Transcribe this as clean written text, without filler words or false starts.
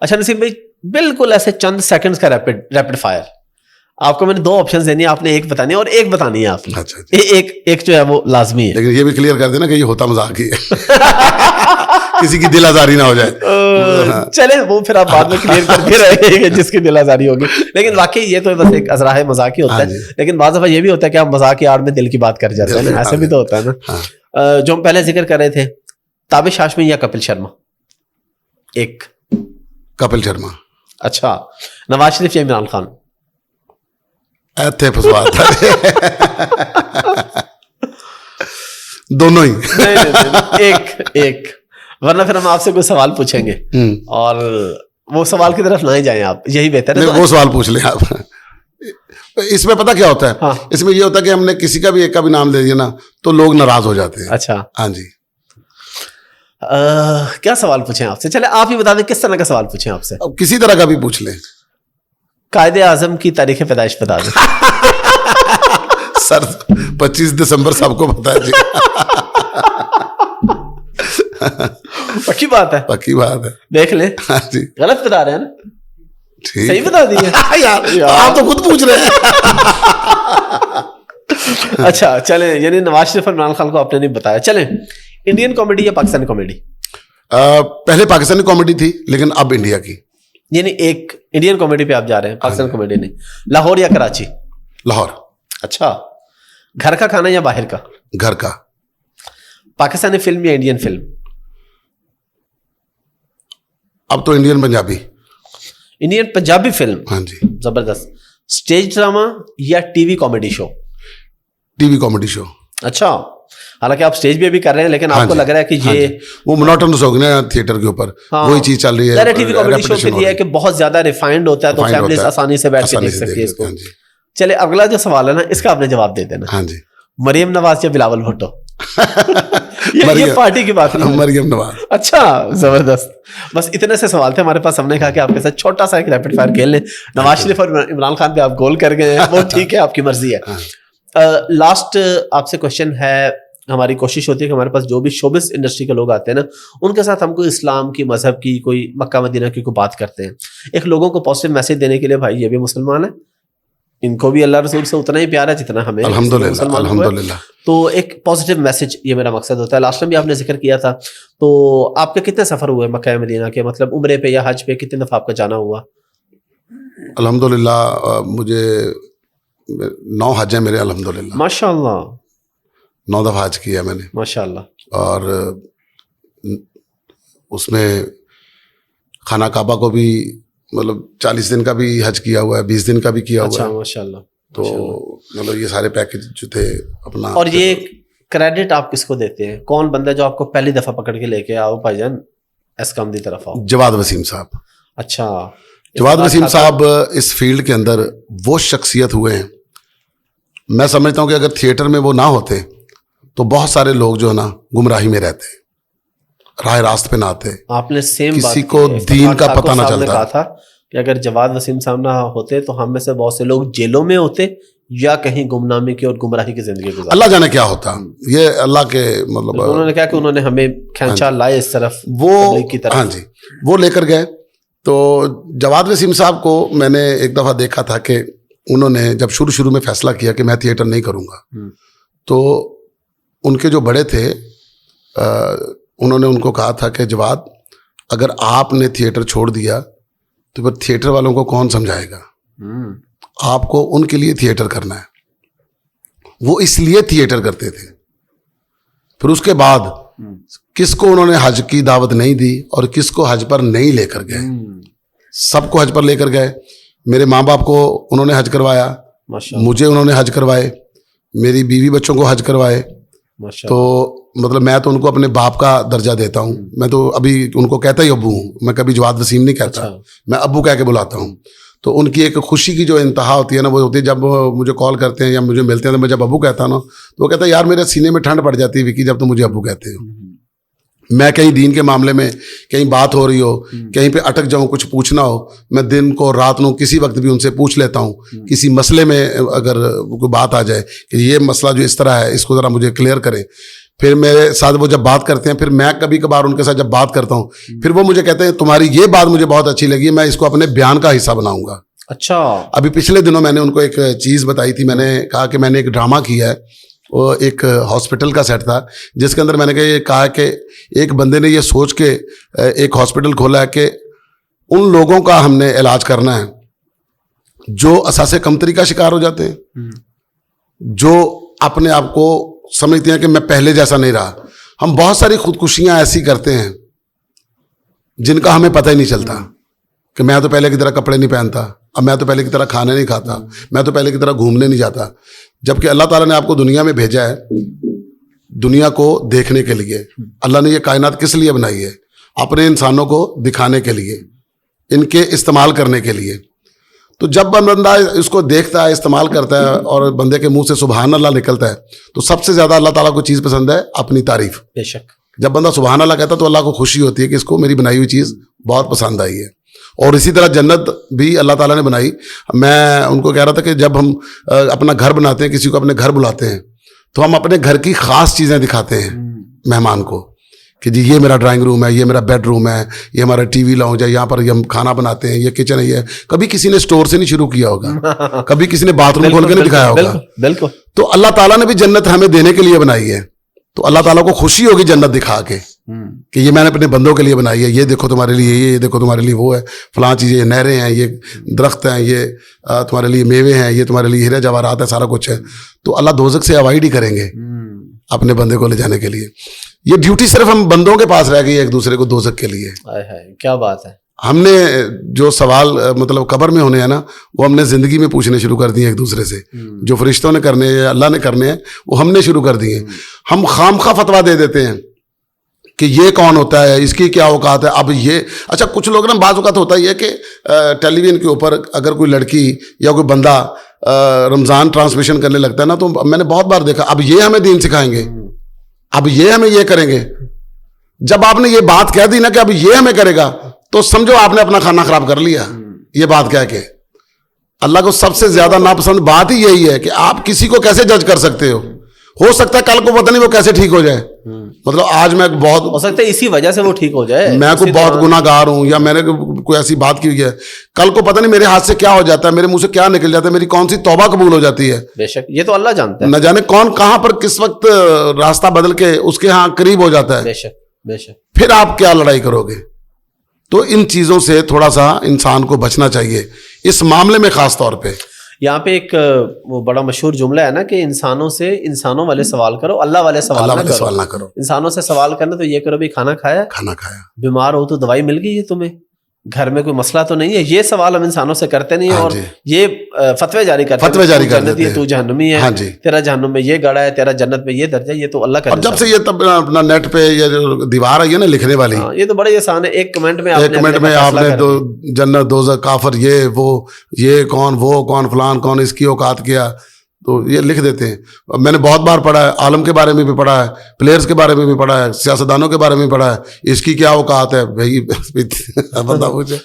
اچھا نسیم بھائی, بالکل ایسے چند سیکنڈز کا ریپڈ فائر, آپ کو میں نے 2 آپشن دینی ہے, آپ نے ایک بتانی ہے اور ایک بتانی ہے آپ نے. ایک جو ہے وہ لازمی ہے, لیکن یہ بھی کلیئر کر دینا کہ یہ ہوتا مذاق ہی ہے, کسی کی دل آزاری نہ ہو جائے. چلے وہ پھر آپ بعد میں کلیئر کر کے رہے گا جس کی دل آزاری ہوگی. لیکن واقعی یہ تو بس ایک ازراہ مذاق ہی ہوتا ہے, لیکن بعض دفعہ یہ بھی ہوتا ہے کہ آپ مذاق کی آڑ میں دل کی بات کر جاتے ہیں, ایسے بھی تو ہوتا ہے نا. جو ہم پہلے ذکر کر رہے تھے, تابش ہاشمی یا کپل شرما؟ ایک کپل شرما. اچھا, نواز شریف یا عمران خان؟ تھے فسوات دونوں ہی. ایک ورنہ پھر ہم آپ سے کوئی سوال پوچھیں گے اور وہ سوال کی طرف نہ ہی جائیں آپ, یہی بہتر ہے. وہ سوال پوچھ لیں آپ. اس میں پتہ کیا ہوتا ہے, اس میں یہ ہوتا ہے کہ ہم نے کسی کا بھی ایک کا بھی نام دے دیا نا تو لوگ ناراض ہو جاتے ہیں. اچھا ہاں جی. کیا سوال پوچھیں آپ سے؟ چلے آپ ہی بتا دیں کس طرح کا سوال پوچھیں آپ سے. کسی طرح کا بھی پوچھ لیں. قائد اعظم کی تاریخ پیدائش بتا دیں. سر 25 دسمبر سب کو پتا ہے جی. پکی بات ہے, پکی بات ہے. دیکھ لیں. ہاں جی. غلط بتا رہے ہیں نا؟ صحیح بتا دیے یار, آپ تو خود پوچھ رہے ہیں. اچھا چلیں, یعنی نواز شریف اور عمران خان کو آپ نے نہیں بتایا. چلیں, انڈین کامیڈی یا پاکستانی کامیڈی؟ پہلے پاکستانی کامیڈی تھی لیکن اب انڈیا کی. یعنی ایک انڈین کامیڈی پہ آپ جا رہے ہیں, پاکستانی کامیڈی نہیں. لاہور یا کراچی؟ لاہور. اچھا, گھر کا کھانا یا باہر کا؟ گھر کا. پاکستانی فلم یا انڈین فلم؟ اب تو Indian Punjabi. Indian Punjabi film. ہاں جی. زبردست. اسٹیج ڈرامہ یا T V comedy show? T V comedy show. اچھا, حالانکہ آپ اسٹیج پہ بھی کر رہے ہیں لیکن آپ کو لگ رہا ہے کہ یہ وہ مونوٹونس ہو گیا تھیٹر کے اوپر, وہی چیز چل رہی ہے. ٹی وی کامیڈی شو پہ یہ ہے کہ بہت زیادہ ریفائنڈ ہوتا ہے تو فیملیز آسانی سے بیٹھ کے دیکھ سکتی ہے اس کو. چلے اگلا جو سوال ہے نا, اس کا آپ نے جواب دے دینا. ہاں جی. مریم نواز یا بلاول بھٹو؟ یہ پارٹی کی بات ہے. مریم نواز. اچھا زبردست. بس اتنے سے سوال تھے ہمارے پاس, ہم نے کہا کہ آپ کے ساتھ چھوٹا سا ایک ریپڈ فائر کھیل لیں. نواز شریف اور عمران خان پہ آپ گول کر گئے ہیں, وہ ٹھیک ہے, آپ کی مرضی ہے. لاسٹ آپ سے کوشچن ہے, ہماری کوشش ہوتی ہے کہ ہمارے پاس جو بھی شوبز انڈسٹری کے لوگ آتے ہیں نا, ان کے ساتھ ہم کوئی اسلام کی, مذہب کی, کوئی مکہ مدینہ کی کوئی بات کرتے ہیں, ایک لوگوں کو پازیٹیو میسج دینے کے لیے. بھائی یہ بھی مسلمان ہے, ان کو بھی اللہ رسول سے اتنا ہی پیار ہے جتنا ہمیں الحمدللہ. تو ایک پازیٹیو میسج, یہ میرا مقصد ہوتا ہے. لاسٹ ٹائم بھی آپ نے ذکر کیا تھا, تو آپ کے کتنے سفر ہوئے مکہ مدینہ کے, مطلب عمرے پہ یا حج پہ کتنے دفعہ آپ کا جانا ہوا؟ الحمدللہ مجھے 9 حج ہیں میرے. الحمدللہ ماشاء اللہ. 9 دفعہ حج کیا میں نے ماشاء اللہ. اور اس میں خانہ کعبہ کو بھی مطلب 40 دن کا بھی حج کیا ہوا ہے, 20 دن کا بھی کیا ہوا ہے. ماشاء اللہ. تو مطلب یہ سارے پیکج جو تھے اپنا. اور یہ کریڈٹ آپ کس کو دیتے ہیں؟ کون بندہ جو آپ کو پہلی دفعہ پکڑ کے لے کے آؤ بھائی جان ایس کام دی طرف آؤ؟ جواد وسیم صاحب. اچھا, جواد وسیم صاحب اس فیلڈ کے اندر وہ شخصیت ہوئے ہیں, میں سمجھتا ہوں کہ اگر تھیٹر میں وہ نہ ہوتے تو بہت سارے لوگ جو ہے نا گمراہی میں رہتے, راہ راست پہ نہ آتے. آپ نے سیم کسی کو دین کا پتہ نہ چلتا. کہا تھا کہ اگر جواد وسیم صاحب نہ ہوتے تو ہم میں سے بہت سے لوگ جیلوں میں ہوتے یا کہیں گمنامی کی اور گمراہی کی زندگی گزارتے. اللہ جانے کیا ہوتا, یہ اللہ کے مطلب انہوں نے کہا کہ انہوں نے ہمیں کھینچا لائے اس طرف وہ کی طرف. ہاں جی, وہ لے کر گئے. تو جواد وسیم صاحب کو میں نے ایک دفعہ دیکھا تھا کہ انہوں نے جب شروع میں فیصلہ کیا کہ میں تھیٹر نہیں کروں گا, تو ان کے جو بڑے تھے انہوں نے ان کو کہا تھا کہ جواد اگر آپ نے تھیٹر چھوڑ دیا تو پھر تھیٹر والوں کو کون سمجھائے گا, آپ کو ان کے لیے تھیٹر کرنا ہے. وہ اس لیے تھیٹر کرتے تھے. پھر اس کے بعد کس کو انہوں نے حج کی دعوت نہیں دی اور کس کو حج پر نہیں لے کر گئے, سب کو حج پر لے کر گئے. میرے ماں باپ کو انہوں نے حج کروایا, مجھے انہوں نے حج کروائے, میری بیوی بچوں کو حج کروائے. تو مطلب میں تو ان کو اپنے باپ کا درجہ دیتا ہوں. میں تو ابھی ان کو کہتا ہی ابو ہوں, میں کبھی جواد وسیم نہیں کہتا, میں ابو کہہ کے بلاتا ہوں. تو ان کی ایک خوشی کی جو انتہا ہوتی ہے نا, وہ ہوتی ہے جب مجھے کال کرتے ہیں یا مجھے ملتے ہیں. تو میں جب ابو کہتا ہوں نا تو وہ کہتا ہے یار میرے سینے میں ٹھنڈ پڑ جاتی ہے وکی جب تم مجھے ابو کہتے ہو. میں کہیں دین کے معاملے میں کہیں بات ہو رہی ہو, کہیں پہ اٹک جاؤں, کچھ پوچھنا ہو, میں دن کو رات نو کسی وقت بھی ان سے پوچھ لیتا ہوں. کسی مسئلے میں اگر کوئی بات آ جائے کہ یہ مسئلہ جو اس طرح ہے اس کو ذرا مجھے کلیئر کریں, پھر میرے ساتھ وہ جب بات کرتے ہیں, پھر میں کبھی کبھار ان کے ساتھ جب بات کرتا ہوں, پھر وہ مجھے کہتے ہیں تمہاری یہ بات مجھے بہت اچھی لگی, میں اس کو اپنے بیان کا حصہ بناؤں گا. اچھا. ابھی پچھلے دنوں میں نے ان کو ایک چیز بتائی تھی, میں نے کہا کہ میں نے ایک ڈرامہ کیا ہے, وہ ایک ہاسپٹل کا سیٹ تھا جس کے اندر میں نے کہا کہ ایک بندے نے یہ سوچ کے ایک ہاسپٹل کھولا ہے کہ ان لوگوں کا ہم نے علاج کرنا ہے جو اثاثے کمتری کا شکار ہو جاتے ہیں, جو اپنے آپ کو سمجھتے ہیں کہ میں پہلے جیسا نہیں رہا. ہم بہت ساری خودکشیاں ایسی کرتے ہیں جن کا ہمیں پتہ ہی نہیں چلتا کہ میں تو پہلے کی طرح کپڑے نہیں پہنتا, اب میں تو پہلے کی طرح کھانے نہیں کھاتا, میں تو پہلے کی طرح گھومنے نہیں جاتا. جبکہ اللہ تعالیٰ نے آپ کو دنیا میں بھیجا ہے دنیا کو دیکھنے کے لیے. اللہ نے یہ کائنات کس لیے بنائی ہے؟ اپنے انسانوں کو دکھانے کے لیے, ان کے استعمال کرنے کے لیے. تو جب بندہ اس کو دیکھتا ہے, استعمال کرتا ہے, اور بندے کے منہ سے سبحان اللہ نکلتا ہے, تو سب سے زیادہ اللہ تعالیٰ کو چیز پسند ہے اپنی تعریف. بے شک. جب بندہ سبحان اللہ کہتا ہے تو اللہ کو خوشی ہوتی ہے کہ اس کو میری بنائی ہوئی چیز بہت پسند آئی ہے. اور اسی طرح جنت بھی اللہ تعالیٰ نے بنائی. میں ان کو کہہ رہا تھا کہ جب ہم اپنا گھر بناتے ہیں, کسی کو اپنے گھر بلاتے ہیں, تو ہم اپنے گھر کی خاص چیزیں دکھاتے ہیں مہمان کو کہ جی یہ میرا ڈرائنگ روم ہے, یہ میرا بیڈ روم ہے, یہ ہمارا ٹی وی لاؤنج ہے, یہاں پر ہم کھانا بناتے ہیں, یہ کچن ہے. یہ کبھی کسی نے اسٹور سے نہیں شروع کیا ہوگا, کبھی کسی نے باتھ روم کھول کے نہیں دکھایا ہوگا. بالکل. تو اللہ تعالیٰ نے بھی جنت ہمیں دینے کے لیے بنائی ہے, تو اللہ تعالیٰ کو خوشی ہوگی جنت دکھا کے کہ یہ میں نے اپنے بندوں کے لیے بنائی ہے, یہ دیکھو تمہارے لیے, یہ دیکھو تمہارے لیے وہ ہے, فلاں چیزیں, یہ نہریں ہیں, یہ درخت ہیں, یہ تمہارے لیے میوے ہیں, یہ تمہارے لیے ہیرے جواہرات ہے, سارا کچھ ہے. تو اللہ دوزخ سے اوائڈ ہی کریں گے اپنے بندے کو لے جانے کے لیے. یہ ڈیوٹی صرف ہم بندوں کے پاس رہ گئی ہے ایک دوسرے کو دوزخ کے لیے. کیا بات ہے. ہم نے جو سوال مطلب قبر میں ہونے ہیں نا, وہ ہم نے زندگی میں پوچھنے شروع کر دیے ایک دوسرے سے. جو فرشتوں نے کرنے ہیں, اللہ نے کرنے ہیں, وہ ہم نے شروع کر دیے. ہم خام خواہ فتوا دے دیتے ہیں کہ یہ کون ہوتا ہے, اس کی کیا اوقات ہے. اب یہ اچھا, کچھ لوگ نا بعض اوقات ہوتا ہے کہ ٹیلی ویژن کے اوپر اگر کوئی لڑکی یا کوئی بندہ رمضان ٹرانسمیشن کرنے لگتا ہے نا, تو میں نے بہت بار دیکھا اب یہ ہمیں دین سکھائیں گے, اب یہ ہمیں یہ کریں گے. جب آپ نے یہ بات کہہ دی نا کہ اب یہ ہمیں کرے گا, تو سمجھو آپ نے اپنا کھانا خراب کر لیا. یہ بات کہہ کے اللہ کو سب سے زیادہ ناپسند بات ہی یہی ہے کہ آپ کسی کو کیسے جج کر سکتے ہو سکتا ہے کل کو پتہ نہیں وہ کیسے ٹھیک ہو جائے. مطلب آج میں بہت ہو سکتا ہے اسی وجہ سے وہ ٹھیک ہو جائے, میں کوئی بہت گناہ گار ہوں, یا میں نے کوئی ایسی بات کی ہوئی ہے, کل کو پتہ نہیں میرے ہاتھ سے کیا ہو جاتا ہے, میرے منہ سے کیا نکل جاتا ہے, میری کون سی توبہ قبول ہو جاتی ہے. بے شک, یہ تو اللہ جانتا ہے. نہ جانے کون کہاں پر کس وقت راستہ بدل کے اس کے ہاں قریب ہو جاتا ہے. بے شک, بے شک. پھر آپ کیا لڑائی کرو گے. تو ان چیزوں سے تھوڑا سا انسان کو بچنا چاہیے اس معاملے میں خاص طور پہ. یہاں پہ ایک وہ بڑا مشہور جملہ ہے نا کہ انسانوں سے انسانوں والے سوال کرو, اللہ والے سوال نہ کرو. انسانوں سے سوال کرنا تو یہ کرو بھی کھانا کھایا, بیمار ہو تو دوائی مل گئی ہے تمہیں, گھر میں کوئی مسئلہ تو نہیں ہے. یہ سوال ہم انسانوں سے کرتے نہیں ہیں, اور یہ فتوے جاری کرتے ہیں, جنتی ہے تو جہنمی ہے, تیرا جہنم میں یہ گڑا ہے, تیرا جنت میں یہ درجہ. یہ تو اللہ کا. جب سے یہ تب اپنا نیٹ پہ یہ دیوار ہے نا لکھنے والی, یہ تو بڑے آسان ہے, ایک کمنٹ میں آپ نے جنت دوزخ کافر یہ وہ, یہ کون وہ کون فلان کون, اس کی اوقات کیا, تو یہ لکھ دیتے ہیں. میں نے بہت بار پڑھا ہے, عالم کے بارے میں بھی پڑھا ہے, پلیئرز کے بارے میں بھی پڑھا ہے, سیاستدانوں کے بارے میں بھی پڑھا ہے. اس کی کیا اوقات ہے بھائی, بندہ پوچھے.